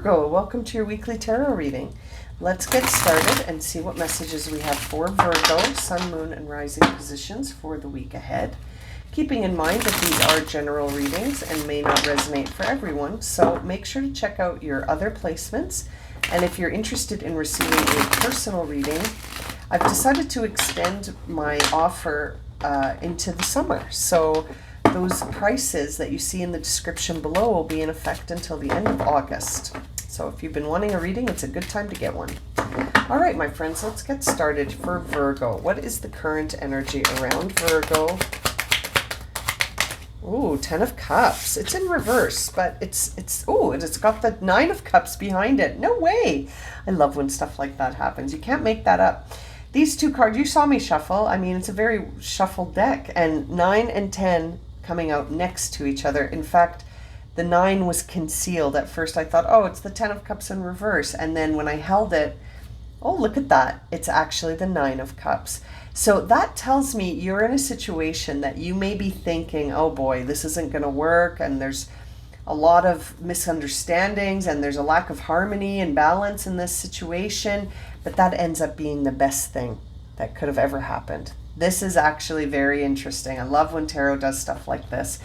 Virgo, welcome to your weekly tarot reading. Let's get started and see what messages we have for Virgo, Sun, Moon, and Rising positions for the week ahead. Keeping in mind that these are general readings and may not resonate for everyone, so make sure to check out your other placements. And if you're interested in receiving a personal reading, I've decided to extend my offer into the summer. So those prices that you see in the description below will be in effect until the end of August. So if you've been wanting a reading, it's a good time to get one. All right, my friends, let's get started for Virgo. What is the current energy around Virgo? Ooh, 10 of Cups. It's in reverse, but it's got the 9 of Cups behind it. No way. I love when stuff like that happens. You can't make that up. These two cards, you saw me shuffle. I mean, it's a very shuffled deck, and 9 and 10 coming out next to each other. In fact, the 9 was concealed. At first I thought, oh, it's the 10 of Cups in reverse. And then when I held it, oh, look at that. It's actually the 9 of Cups. So that tells me you're in a situation that you may be thinking, oh boy, this isn't going to work. And there's a lot of misunderstandings and there's a lack of harmony and balance in this situation. But that ends up being the best thing that could have ever happened. This is actually very interesting. I love when tarot does stuff like this,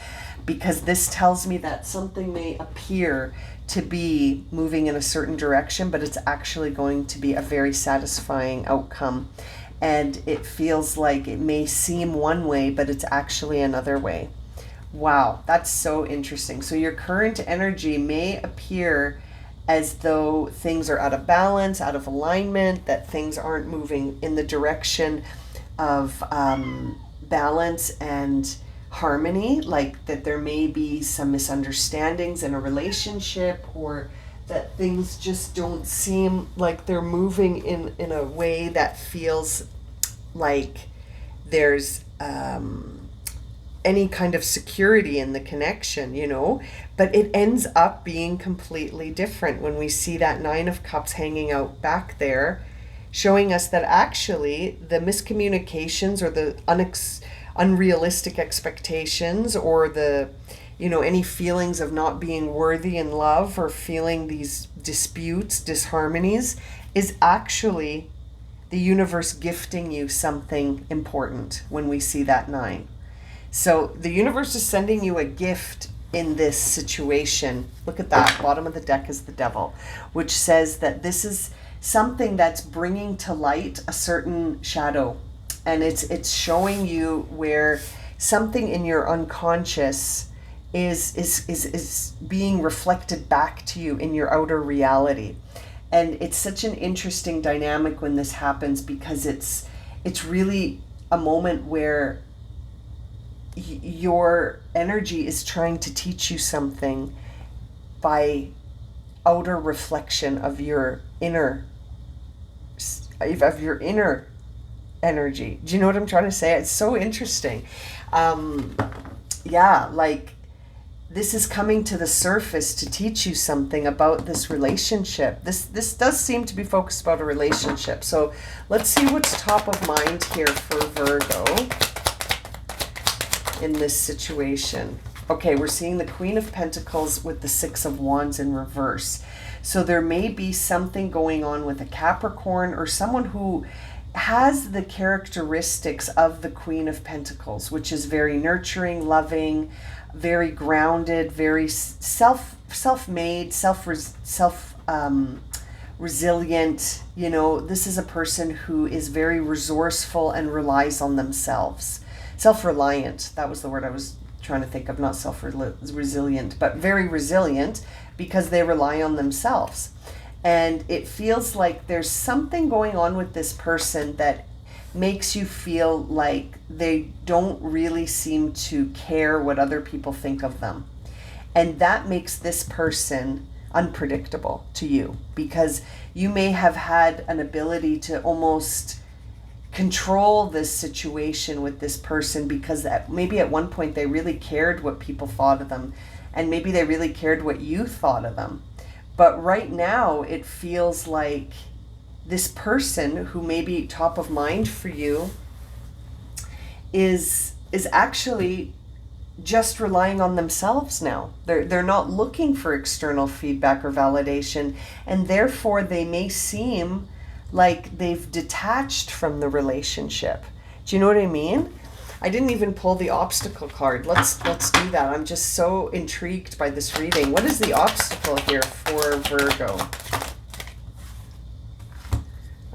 because this tells me that something may appear to be moving in a certain direction, but it's actually going to be a very satisfying outcome. And it feels like it may seem one way, but it's actually another way. Wow, that's so interesting. So your current energy may appear as though things are out of balance, out of alignment, that things aren't moving in the direction of balance and harmony, like that there may be some misunderstandings in a relationship, or that things just don't seem like they're moving in a way that feels like there's any kind of security in the connection, you know, but it ends up being completely different when we see that 9 of Cups hanging out back there, showing us that actually the miscommunications or the unrealistic expectations, or the, you know, any feelings of not being worthy in love, or feeling these disputes, disharmonies, is actually the universe gifting you something important when we see that 9. So the universe is sending you a gift in this situation. Look at that. Bottom of the deck is the Devil, which says that this is something that's bringing to light a certain shadow. And it's showing you where something in your unconscious is being reflected back to you in your outer reality. And it's such an interesting dynamic when this happens, because it's really a moment where your energy is trying to teach you something by outer reflection of your inner energy. Do you know what I'm trying to say? It's so interesting. Yeah, like this is coming to the surface to teach you something about this relationship. This does seem to be focused about a relationship. So let's see what's top of mind here for Virgo in this situation. Okay, we're seeing the Queen of Pentacles with the 6 of Wands in reverse. So there may be something going on with a Capricorn, or someone who has the characteristics of the Queen of Pentacles, which is very nurturing, loving, very grounded, very self-made, resilient. You know, this is a person who is very resourceful and relies on themselves. Self-reliant, that was the word I was trying to think of, not self-resilient, but very resilient, because they rely on themselves. And it feels like there's something going on with this person that makes you feel like they don't really seem to care what other people think of them. And that makes this person unpredictable to you, because you may have had an ability to almost control this situation with this person, because maybe at one point they really cared what people thought of them, and maybe they really cared what you thought of them. But right now it feels like this person who may be top of mind for you is actually just relying on themselves now. They're not looking for external feedback or validation, and therefore they may seem like they've detached from the relationship. Do you know what I mean? I didn't even pull the obstacle card. Let's do that. I'm just so intrigued by this reading. What is the obstacle here for Virgo?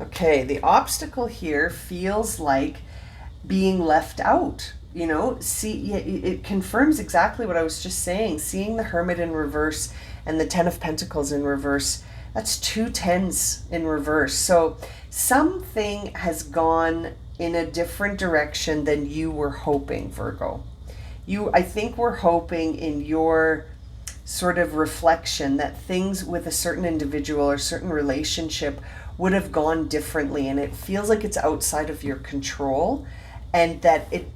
Okay, the obstacle here feels like being left out. You know, see, it confirms exactly what I was just saying. Seeing the Hermit in reverse and the Ten of Pentacles in reverse, that's 2 tens in reverse. So something has gone in a different direction than you were hoping, Virgo. I think we're hoping in your sort of reflection that things with a certain individual or certain relationship would have gone differently, and it feels like it's outside of your control. And that it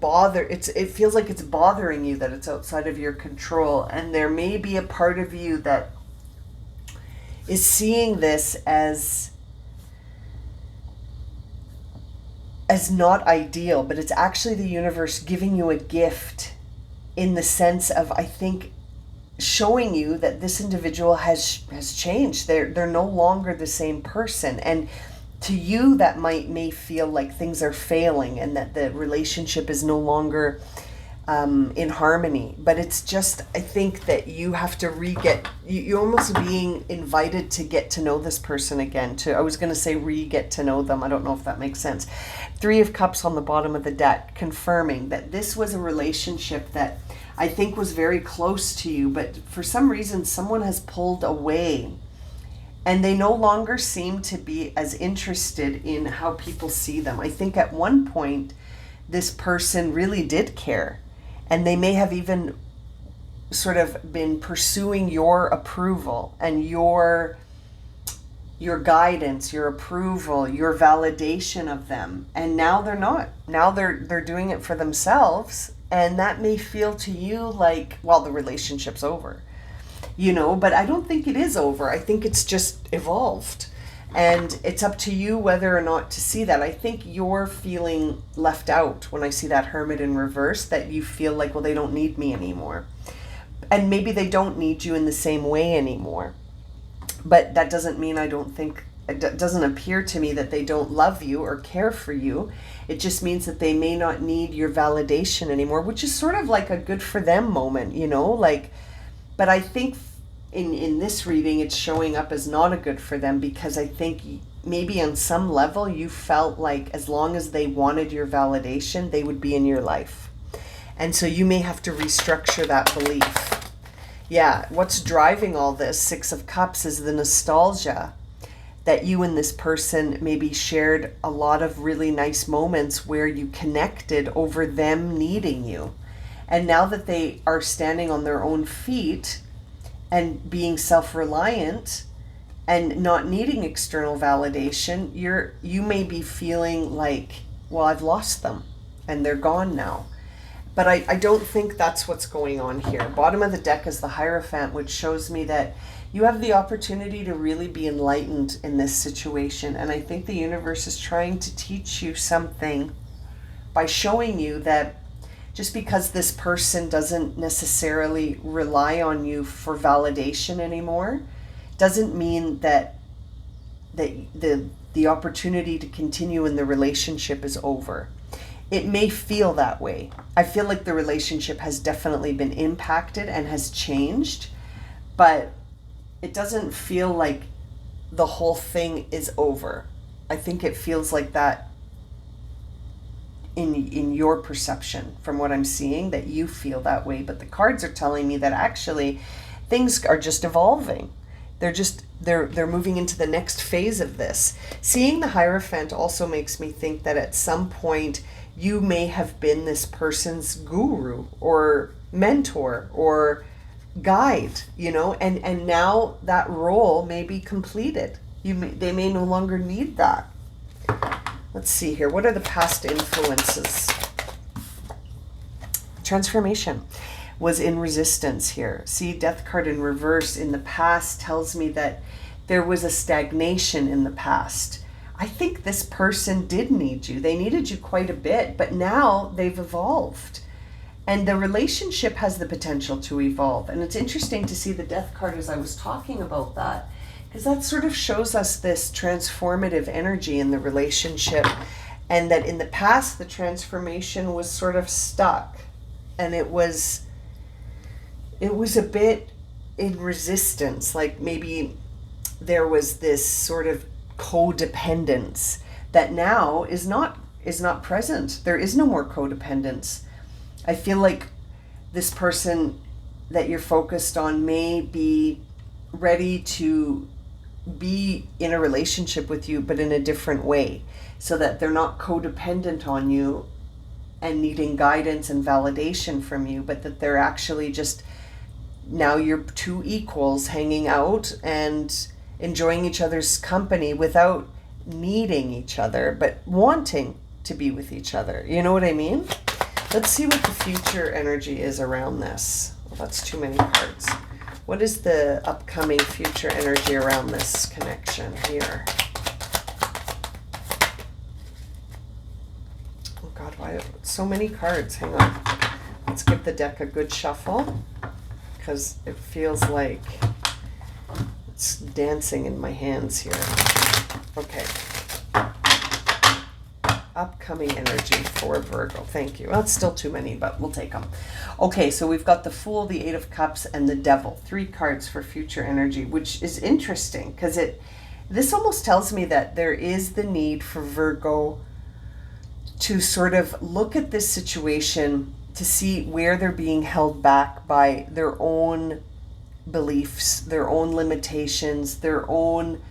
feels like it's bothering you that it's outside of your control. And there may be a part of you that is seeing this as not ideal, but it's actually the universe giving you a gift in the sense of, I think, showing you that this individual has changed. They're no longer the same person. And to you, that may feel like things are failing and that the relationship is no longer in harmony. But it's just, I think that you have to you're almost being invited to get to know this person again. I was going to say get to know them. I don't know if that makes sense. 3 of Cups on the bottom of the deck, confirming that this was a relationship that I think was very close to you, but for some reason someone has pulled away. And they no longer seem to be as interested in how people see them. I think at one point, this person really did care. And they may have even sort of been pursuing your approval and your guidance, your approval, your validation of them. And now they're not. Now they're doing it for themselves. And that may feel to you like, well, the relationship's over. You know, but I don't think it is over. I think it's just evolved. And it's up to you whether or not to see that. I think you're feeling left out when I see that Hermit in reverse, that you feel like, well, they don't need me anymore. And maybe they don't need you in the same way anymore. But that doesn't mean it doesn't appear to me that they don't love you or care for you. It just means that they may not need your validation anymore, which is sort of like a good for them moment, you know, like. But I think in this reading, it's showing up as not a good for them, because I think maybe on some level you felt like as long as they wanted your validation, they would be in your life. And so you may have to restructure that belief. Yeah, what's driving all this, 6 of Cups, is the nostalgia that you and this person maybe shared a lot of really nice moments where you connected over them needing you. And now that they are standing on their own feet and being self-reliant and not needing external validation, you may be feeling like, well, I've lost them and they're gone now. But I don't think that's what's going on here. Bottom of the deck is the Hierophant, which shows me that you have the opportunity to really be enlightened in this situation. And I think the universe is trying to teach you something by showing you that just because this person doesn't necessarily rely on you for validation anymore, doesn't mean that the opportunity to continue in the relationship is over. It may feel that way. I feel like the relationship has definitely been impacted and has changed, but it doesn't feel like the whole thing is over. I think it feels like that in your perception, from what I'm seeing, that you feel that way. But the cards are telling me that actually things are just evolving. They're moving into the next phase of this. Seeing the Hierophant also makes me think that at some point you may have been this person's guru or mentor or guide, you know, and now that role may be completed. They may no longer need that. Let's see here. What are the past influences? Transformation was in resistance here. See, Death card in reverse in the past tells me that there was a stagnation in the past. I think this person did need you. They needed you quite a bit, but now they've evolved. And the relationship has the potential to evolve. And it's interesting to see the Death card as I was talking about that, because that sort of shows us this transformative energy in the relationship, and that in the past the transformation was sort of stuck, and it was a bit in resistance, like maybe there was this sort of codependence that now is not present. There is no more codependence. I feel like this person that you're focused on may be ready to be in a relationship with you, but in a different way, so that they're not codependent on you and needing guidance and validation from you, but that they're actually just, now you're two equals hanging out and enjoying each other's company without needing each other, but wanting to be with each other. You know what I mean? Let's see what the future energy is around this. Well, that's too many cards. What is the upcoming future energy around this connection here? Oh God, why so many cards? Hang on. Let's give the deck a good shuffle, because it feels like it's dancing in my hands here. Okay. Upcoming energy for Virgo. Thank you. Well, it's still too many, but we'll take them. Okay, so we've got the Fool, the Eight of Cups, and the Devil. 3 cards for future energy, which is interesting, because this almost tells me that there is the need for Virgo to sort of look at this situation to see where they're being held back by their own beliefs, their own limitations, their own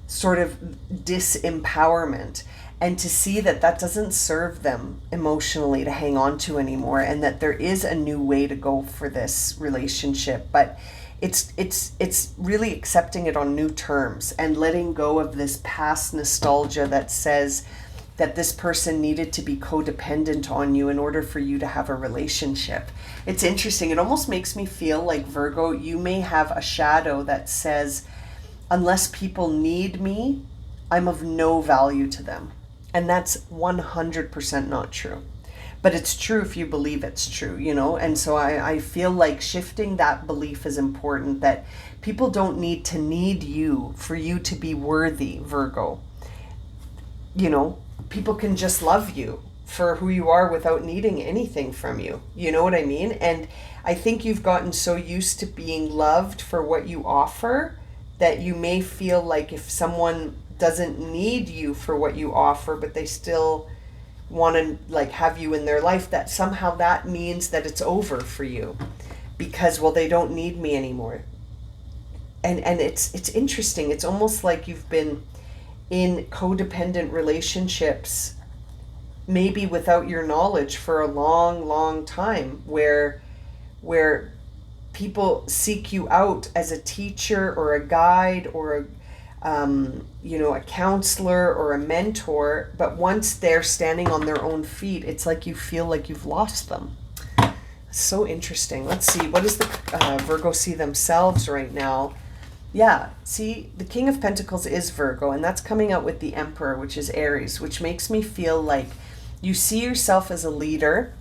sort of disempowerment, and to see that that doesn't serve them emotionally to hang on to anymore, and that there is a new way to go for this relationship. But it's really accepting it on new terms and letting go of this past nostalgia that says that this person needed to be codependent on you in order for you to have a relationship. It's interesting. It almost makes me feel like, Virgo, you may have a shadow that says, unless people need me, I'm of no value to them. And that's 100% not true. But it's true if you believe it's true, you know? And so I feel like shifting that belief is important, that people don't need to need you for you to be worthy, Virgo. You know, people can just love you for who you are without needing anything from you. You know what I mean? And I think you've gotten so used to being loved for what you offer that you may feel like if someone doesn't need you for what you offer, but they still want to like have you in their life, that somehow that means that it's over for you because, well, they don't need me anymore. And it's interesting. It's almost like you've been in codependent relationships, maybe without your knowledge, for a long time, where people seek you out as a teacher or a guide or a counselor or a mentor, but once they're standing on their own feet, it's like you feel like you've lost them. So interesting. Let's see, what does the Virgo see themselves right now? Yeah, see, the King of Pentacles is Virgo, and that's coming out with the Emperor, which is Aries, which makes me feel like you see yourself as a leader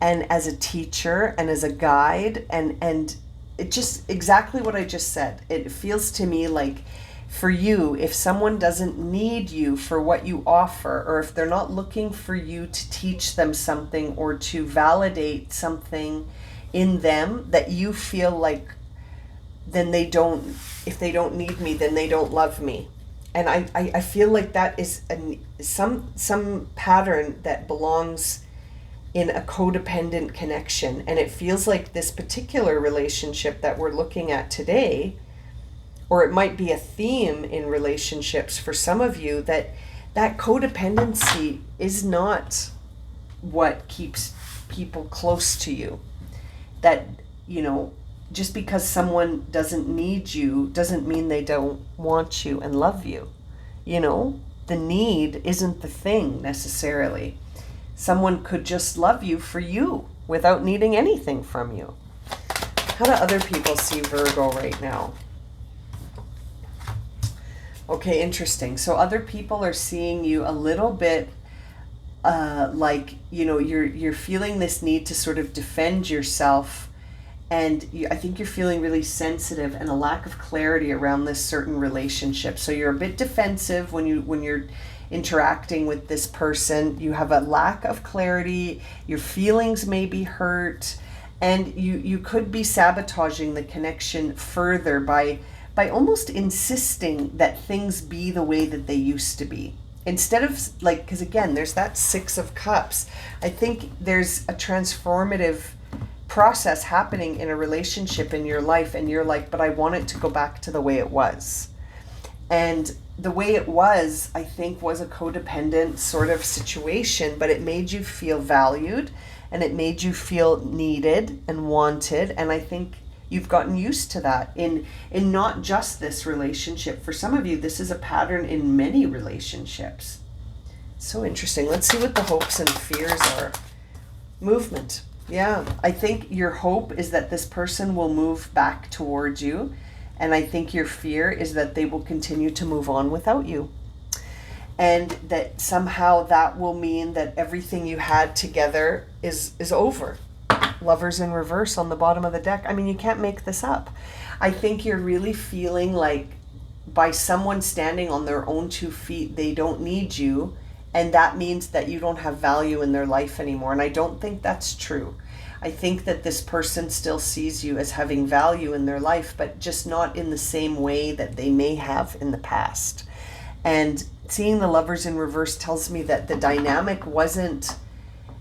and as a teacher and as a guide, and it just exactly what I just said. It feels to me like, for you, if someone doesn't need you for what you offer, or if they're not looking for you to teach them something or to validate something in them, that you feel like, then if they don't need me, then they don't love me. And I feel like that is some pattern that belongs in a codependent connection. And it feels like this particular relationship that we're looking at today, or it might be a theme in relationships for some of you, that codependency is not what keeps people close to you. That, just because someone doesn't need you doesn't mean they don't want you and love you. The need isn't the thing necessarily. Someone could just love you for you without needing anything from you. How do other people see Virgo right now? Okay, interesting. So other people are seeing you a little bit like, you know, you're feeling this need to sort of defend yourself, and I think you're feeling really sensitive and a lack of clarity around this certain relationship. So you're a bit defensive when you're interacting with this person. You have a lack of clarity. Your feelings may be hurt, and you could be sabotaging the connection further by almost insisting that things be the way that they used to be. Instead of, like, because again, there's that Six of Cups. I think there's a transformative process happening in a relationship in your life, and you're like, but I want it to go back to the way it was. And the way it was, I think, was a codependent sort of situation, but it made you feel valued, and it made you feel needed and wanted. And I think you've gotten used to that in not just this relationship. For some of you, this is a pattern in many relationships. So interesting. Let's see what the hopes and fears are. Movement. Yeah, I think your hope is that this person will move back towards you. And I think your fear is that they will continue to move on without you. And that somehow that will mean that everything you had together is over. Lovers in reverse on the bottom of the deck. I mean, you can't make this up. I think you're really feeling like by someone standing on their own 2 feet, they don't need you. And that means that you don't have value in their life anymore. And I don't think that's true. I think that this person still sees you as having value in their life, but just not in the same way that they may have in the past. And seeing the Lovers in reverse tells me that the dynamic wasn't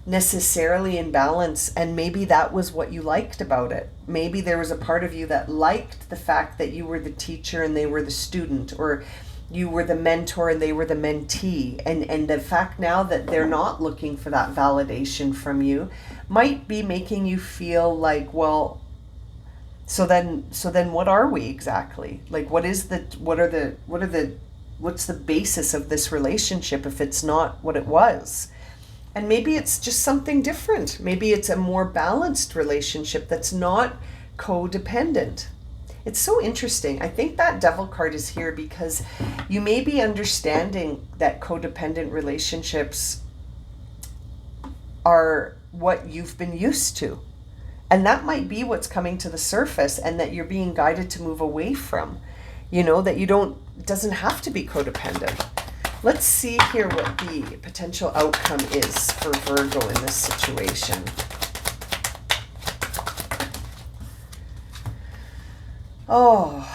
necessarily in balance, and maybe that was what you liked about it. Maybe there was a part of you that liked the fact that you were the teacher and they were the student, or you were the mentor and they were the mentee, and the fact now that they're not looking for that validation from you might be making you feel like, well, so then what are we exactly? Like, what's the basis of this relationship if it's not what it was? And maybe it's just something different. Maybe it's a more balanced relationship that's not codependent. It's so interesting. I think that Devil card is here because you may be understanding that codependent relationships are what you've been used to. And that might be what's coming to the surface, and that you're being guided to move away from. You know, that it doesn't have to be codependent. Let's see here what the potential outcome is for Virgo in this situation. Oh,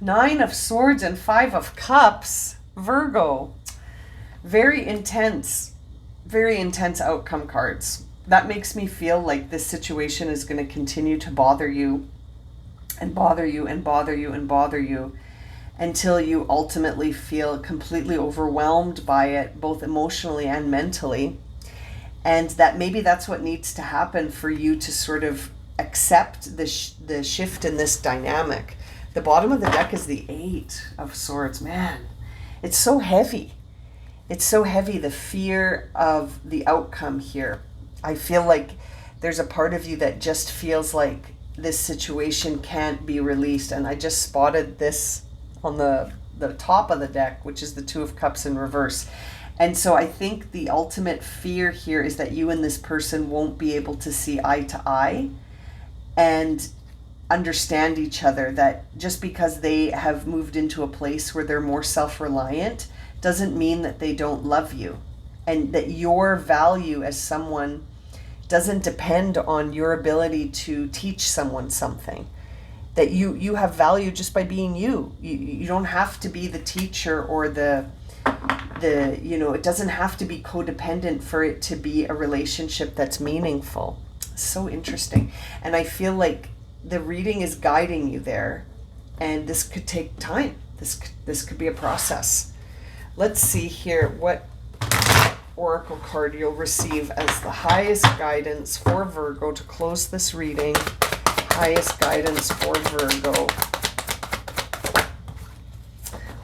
9 of Swords and 5 of Cups. Virgo. Very intense outcome cards. That makes me feel like this situation is going to continue to bother you and bother you and bother you and bother you until you ultimately feel completely overwhelmed by it, both emotionally and mentally. And that maybe that's what needs to happen for you to sort of accept the shift in this dynamic. The bottom of the deck is the 8 of Swords. Man, it's so heavy. It's so heavy, the fear of the outcome here. I feel like there's a part of you that just feels like this situation can't be released. And I just spotted this on the top of the deck, which is the 2 of Cups in reverse. And so I think the ultimate fear here is that you and this person won't be able to see eye to eye and understand each other, that just because they have moved into a place where they're more self-reliant doesn't mean that they don't love you, and that your value as someone doesn't depend on your ability to teach someone something. That you have value just by being you. You don't have to be the teacher or the it doesn't have to be codependent for it to be a relationship that's meaningful. So interesting. And I feel like the reading is guiding you there, and this could take time. This could be a process. Let's see here what oracle card you'll receive as the highest guidance for Virgo to close this reading. Highest guidance for Virgo.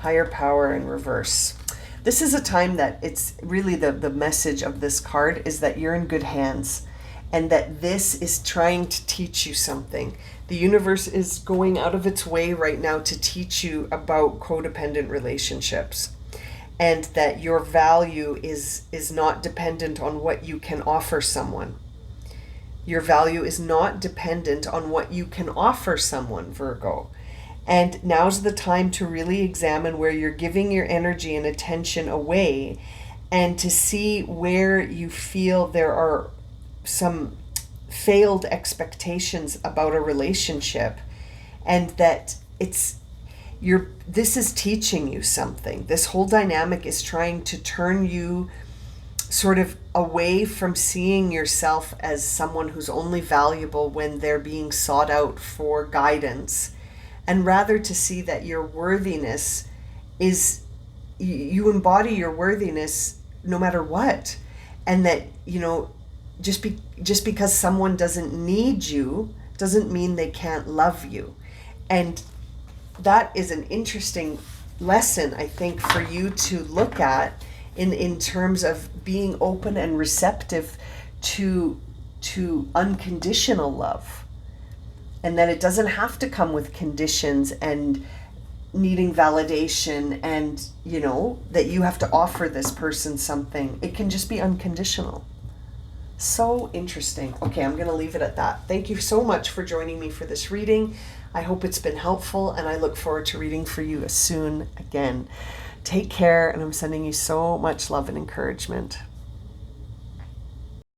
Higher power in reverse. This is a time that it's really the message of this card is that you're in good hands, and that this is trying to teach you something. The universe is going out of its way right now to teach you about codependent relationships. and that your value is not dependent on what you can offer someone. Your value is not dependent on what you can offer someone, Virgo. And now's the time to really examine where you're giving your energy and attention away, and to see where you feel there are some failed expectations about a relationship, and that this is teaching you something. This whole dynamic is trying to turn you sort of away from seeing yourself as someone who's only valuable when they're being sought out for guidance, and rather to see that your worthiness is, you embody your worthiness no matter what. And that, just because someone doesn't need you doesn't mean they can't love you. And that is an interesting lesson, I think, for you to look at in terms of being open and receptive to unconditional love. And that it doesn't have to come with conditions and needing validation, and that you have to offer this person something. It can just be unconditional. So interesting. Okay, I'm going to leave it at that. Thank you so much for joining me for this reading. I hope it's been helpful, and I look forward to reading for you soon again. Take care, and I'm sending you so much love and encouragement.